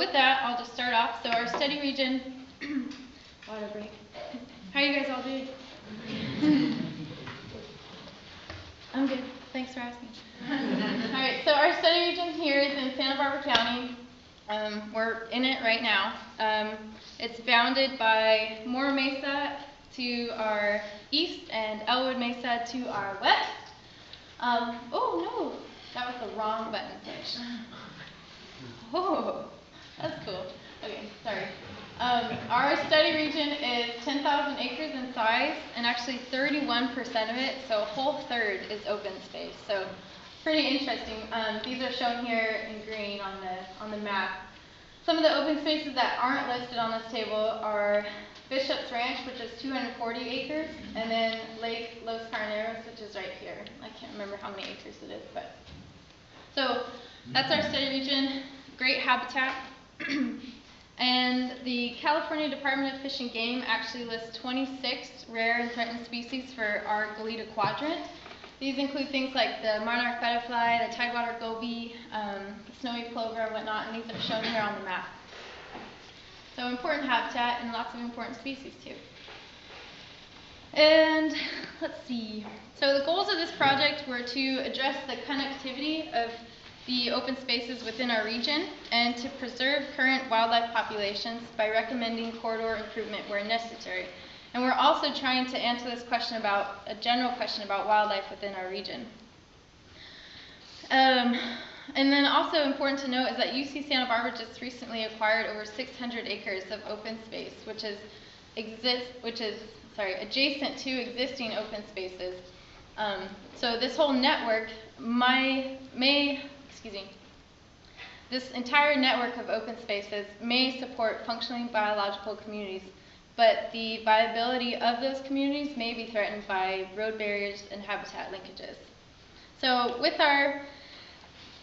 with that, I'll just start off. So our study region, water break. How are you guys all doing? I'm good. Thanks for asking. All right, so our study region here is in Santa Barbara County. We're in it right now. It's bounded by Moore Mesa to our east and Elwood Mesa to our west. Oh no, that was the wrong button push. Oh, that's cool. Okay, sorry. Our study region is 10,000 acres in size, and actually 31% of it, so a whole third, is open space. So pretty interesting. These are shown here in green on the map. Some of the open spaces that aren't listed on this table are Bishop's Ranch, which is 240 acres, and then Lake Los Carneros, which is right here. I can't remember how many acres it is, but so that's our study region. Great habitat. And the California Department of Fish and Game actually lists 26 rare and threatened species for our Goleta quadrant. These include things like the monarch butterfly, the tidewater goby, snowy plover, and whatnot, and these are shown here on the map. So important habitat and lots of important species too. And let's see. So the goals of this project were to address the connectivity of the open spaces within our region and to preserve current wildlife populations by recommending corridor improvement where necessary. And we're also trying to answer this question about, a general question about wildlife within our region. And then also important to note is that UC Santa Barbara just recently acquired over 600 acres of open space, which is adjacent to existing open spaces. So this whole network this entire network of open spaces may support functioning biological communities, but the viability of those communities may be threatened by road barriers and habitat linkages. So with our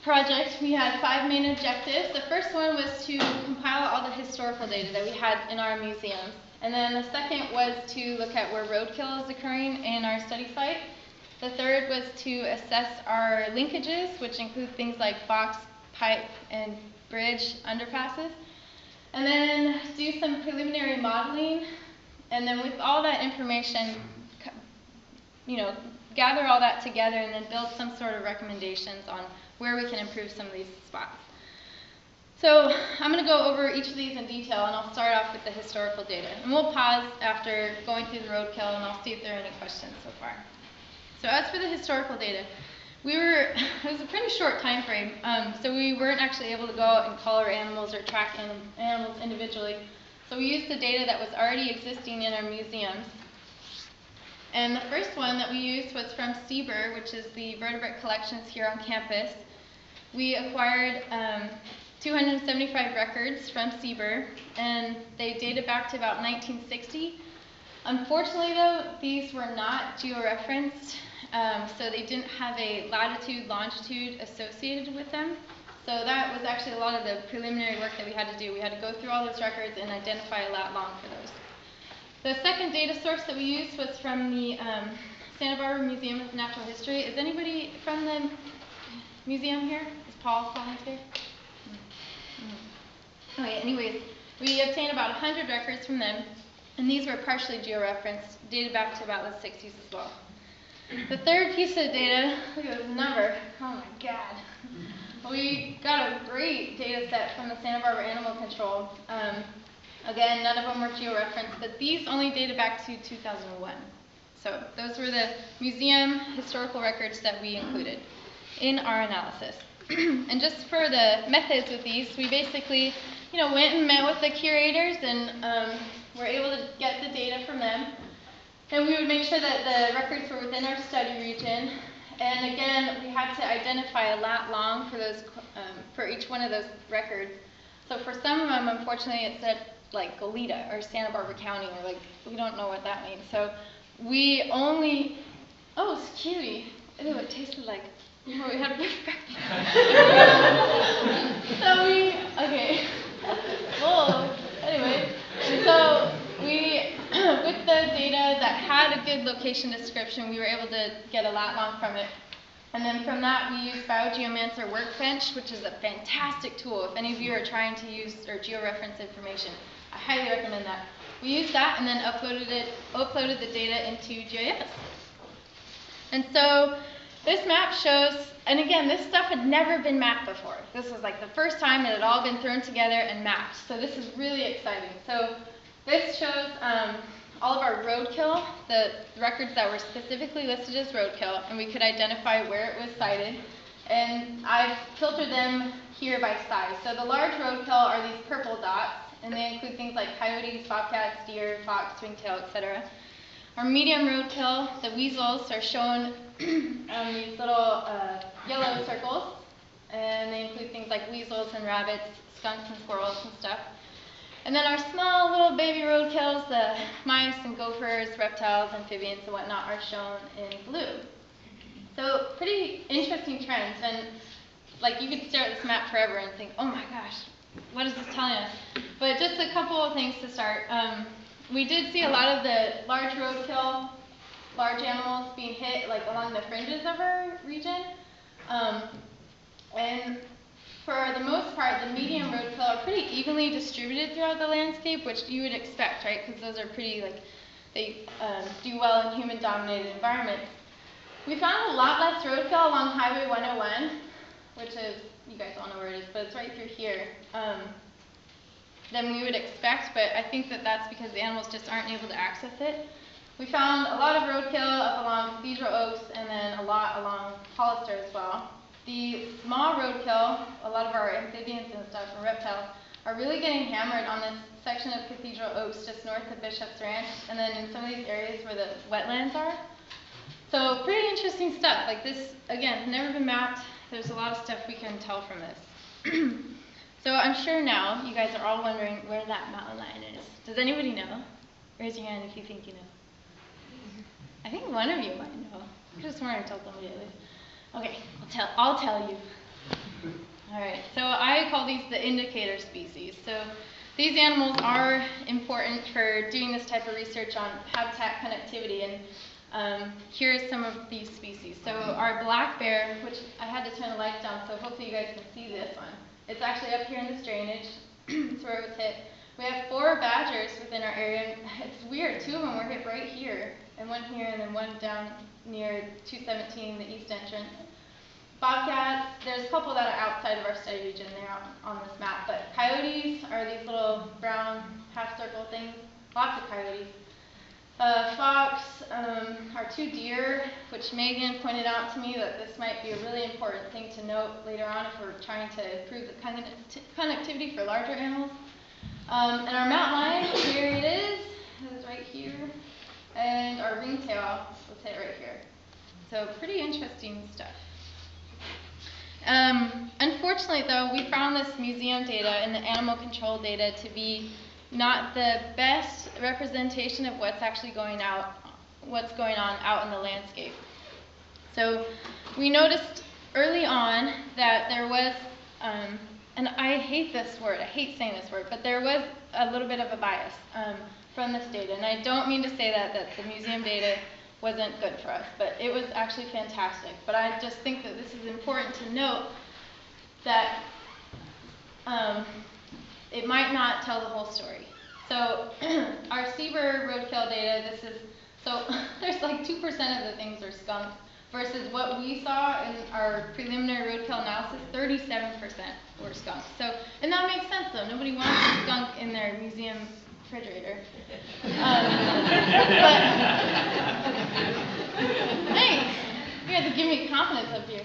project, we had 5 main objectives. The first one was to compile all the historical data that we had in our museums. And then the second was to look at where roadkill is occurring in our study site. The third was to assess our linkages, which include things like box, pipe, and bridge underpasses. And then do some preliminary modeling. And then with all that information, gather all that together and then build some sort of recommendations on where we can improve some of these spots. So I'm going to go over each of these in detail, and I'll start off with the historical data. And we'll pause after going through the roadkill, and I'll see if there are any questions so far. So as for the historical data, it was a pretty short time frame, so we weren't actually able to go out and color animals or track animals individually. So we used the data that was already existing in our museums. And the first one that we used was from CBER, which is the vertebrate collections here on campus. We acquired 275 records from CBER, and they dated back to about 1960. Unfortunately, though, these were not georeferenced, so they didn't have a latitude, longitude associated with them. So that was actually a lot of the preliminary work that we had to do. We had to go through all those records and identify a lat long for those. The second data source that we used was from the Santa Barbara Museum of Natural History. Is anybody from the museum here? Is Paul volunteer? Okay, anyways, we obtained about 100 records from them, and these were partially georeferenced, dated back to about the 60s as well. The third piece of data, look at this number, oh my god. We got a great data set from the Santa Barbara Animal Control. Again, none of them were georeferenced, but these only dated back to 2001. So those were the museum historical records that we included in our analysis. And just for the methods with these, we basically, went and met with the curators and were able to get the data from them. And we would make sure that the records were within our study region. And again, we had to identify a lat long for those, for each one of those records. So for some of them, unfortunately, it said like Goleta or Santa Barbara County, or like, we don't know what that means. So we only, oh, it's cutie. Ew, it tasted like, we had a big breakfast. Okay. Well, anyway, so we, with the data that had a good location description, we were able to get a lat long from it. And then from that, we use Biogeomancer Workbench, which is a fantastic tool. If any of you are trying to use or georeference information, I highly recommend that. We used that and then uploaded the data into GIS. And so this map shows, and again, this stuff had never been mapped before. This was like the first time it had all been thrown together and mapped. So this is really exciting. So this shows all of our roadkill, the records that were specifically listed as roadkill, and we could identify where it was sited. And I've filtered them here by size. So the large roadkill are these purple dots, and they include things like coyotes, bobcats, deer, fox, swingtail, etc. Our medium roadkill, the weasels, are shown on these little yellow circles, and they include things like weasels and rabbits, skunks and squirrels and stuff. And then our small little baby roadkills, the mice and gophers, reptiles, amphibians, and whatnot, are shown in blue. So pretty interesting trends, and like you could stare at this map forever and think, oh my gosh, what is this telling us? But just a couple of things to start. We did see a lot of the large roadkill, large animals being hit like along the fringes of our region. And for the most part, the medium roadkill are pretty evenly distributed throughout the landscape, which you would expect, right? Because those are pretty, like, they do well in human-dominated environments. We found a lot less roadkill along Highway 101, which is, you guys all know where it is, but it's right through here, than we would expect, but I think that that's because the animals just aren't able to access it. We found a lot of roadkill up along Cathedral Oaks and then a lot along Hollister as well. The small roadkill, a lot of our amphibians and stuff and reptiles, are really getting hammered on this section of Cathedral Oaks just north of Bishop's Ranch and then in some of these areas where the wetlands are. So pretty interesting stuff. Like this, again, never been mapped. There's a lot of stuff we can tell from this. So I'm sure now you guys are all wondering where that mountain line is. Does anybody know? Raise your hand if you think you know. I think one of you might know. I just wanted to tell somebody else. Okay, I'll tell you. All right, so I call these the indicator species. So these animals are important for doing this type of research on habitat connectivity, and here's some of these species. So our black bear, which I had to turn the lights down, so hopefully you guys can see this one. It's actually up here in this drainage. It's where it was hit. We have 4 badgers within our area. It's weird, 2 of them were hit right here, and one here, and then one down near 217, the east entrance. Bobcats, there's a couple that are outside of our study region. They're on this map, but coyotes are these little brown half-circle things. Lots of coyotes. Fox, our 2 deer, which Megan pointed out to me that this might be a really important thing to note later on if we're trying to improve the connectivity for larger animals. And our mountain lion, here it is right here. And our ringtail, let's say right here. So pretty interesting stuff. Unfortunately though, we found this museum data and the animal control data to be not the best representation of what's actually going on out in the landscape. So we noticed early on that there was, and I hate this word, I hate saying this word, but there was a little bit of a bias from this data. And I don't mean to say that the museum data wasn't good for us, but it was actually fantastic. But I just think that this is important to note that it might not tell the whole story. So our Seaver roadkill data, so there's like 2% of the things are skunks versus what we saw in our preliminary roadkill analysis, 37% were skunks. So, and that makes sense though, nobody wants a skunk in their museum refrigerator. But thanks, you have to give me confidence up here.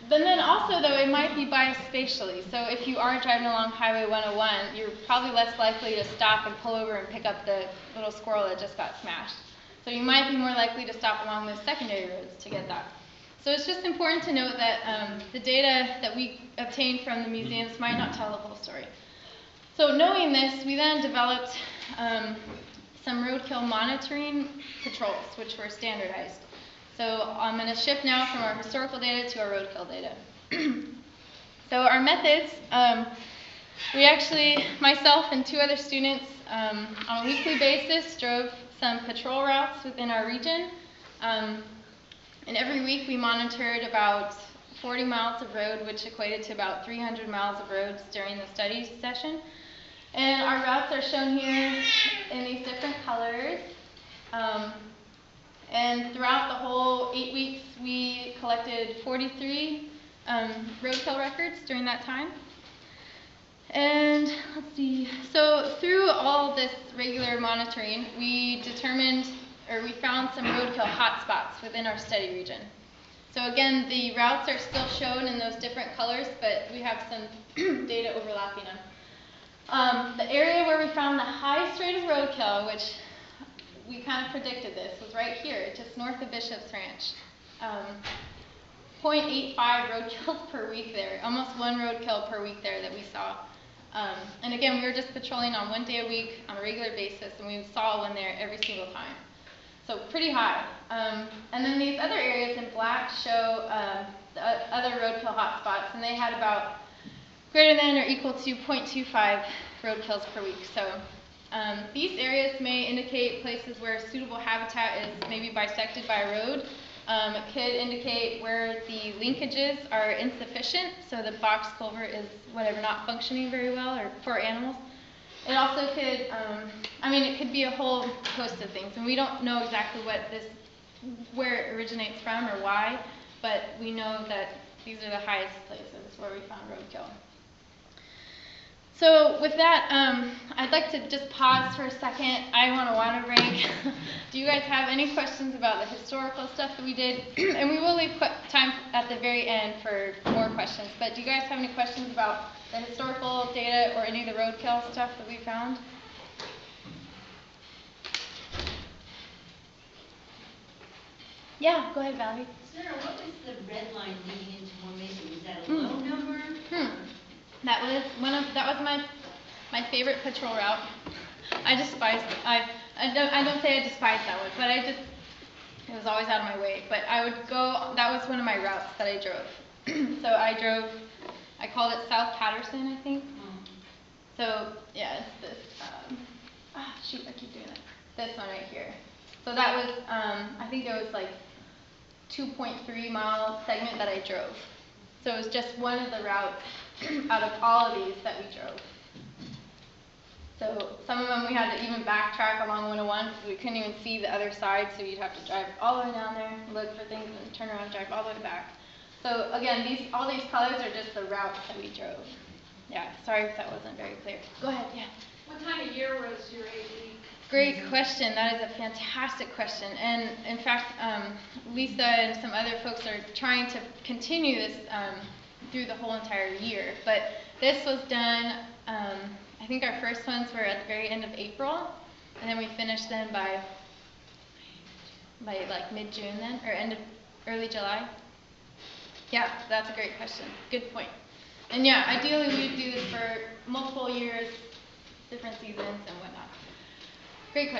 But then also, though, it might be biased spatially. So if you are driving along Highway 101, you're probably less likely to stop and pull over and pick up the little squirrel that just got smashed. So you might be more likely to stop along the secondary roads to get that. So it's just important to note that the data that we obtained from the museums might not tell the whole story. So knowing this, we then developed some roadkill monitoring patrols, which were standardized. So I'm going to shift now from our historical data to our roadkill data. So our methods, we actually, myself and 2 other students, on a weekly basis drove some patrol routes within our region. And every week we monitored about 40 miles of road, which equated to about 300 miles of roads during the study session. And our routes are shown here in these different colors. And throughout the whole 8 weeks, we collected 43 roadkill records during that time. And let's see, so through all this regular monitoring, we found some roadkill hotspots within our study region. So again, the routes are still shown in those different colors, but we have some data overlapping them. The area where we found the highest rate of roadkill, which we kind of predicted this, was right here, just north of Bishop's Ranch. 0.85 roadkills per week there, almost one roadkill per week there that we saw. And again, we were just patrolling on 1 day a week on a regular basis, and we saw one there every single time. So pretty high. And then these other areas in black show the other roadkill hotspots, and they had about greater than or equal to 0.25 roadkills per week. So these areas may indicate places where suitable habitat is maybe bisected by a road. It could indicate where the linkages are insufficient, so the box culvert is not functioning very well or for animals. It also could, it could be a whole host of things, and we don't know exactly where it originates from or why, but we know that these are the highest places where we found roadkill. So with that, I'd like to just pause for a second. I want a water break. Do you guys have any questions about the historical stuff that we did? And we will leave time at the very end for more questions. But do you guys have any questions about the historical data or any of the roadkill stuff that we found? Yeah, go ahead, Valerie. Sarah, what was the red line leading into more Mesa? Was that a low number? That was my favorite patrol route. I despised it. I don't say I despised that one, but it was always out of my way. But I would go, that was one of my routes that I drove. So I called it South Patterson, I think. So yeah, it's this, I keep doing it. This one right here. So that was, I think it was like 2.3 mile segment that I drove. So it was just one of the routes out of all of these that we drove. So some of them we had to even backtrack along 101 because we couldn't even see the other side, so you'd have to drive all the way down there, look for things, and turn around and drive all the way back. So again, all these colors are just the routes that we drove. Yeah, sorry if that wasn't very clear. Go ahead, yeah. What time of year was your 8 week? Great question. That is a fantastic question. And in fact, Lisa and some other folks are trying to continue this through the whole entire year. But this was done, I think our first ones were at the very end of April, and then we finished them by like mid-June then, or early July. Yeah, that's a great question. Good point. And yeah, ideally we would do this for multiple years, different seasons and whatnot. Great question.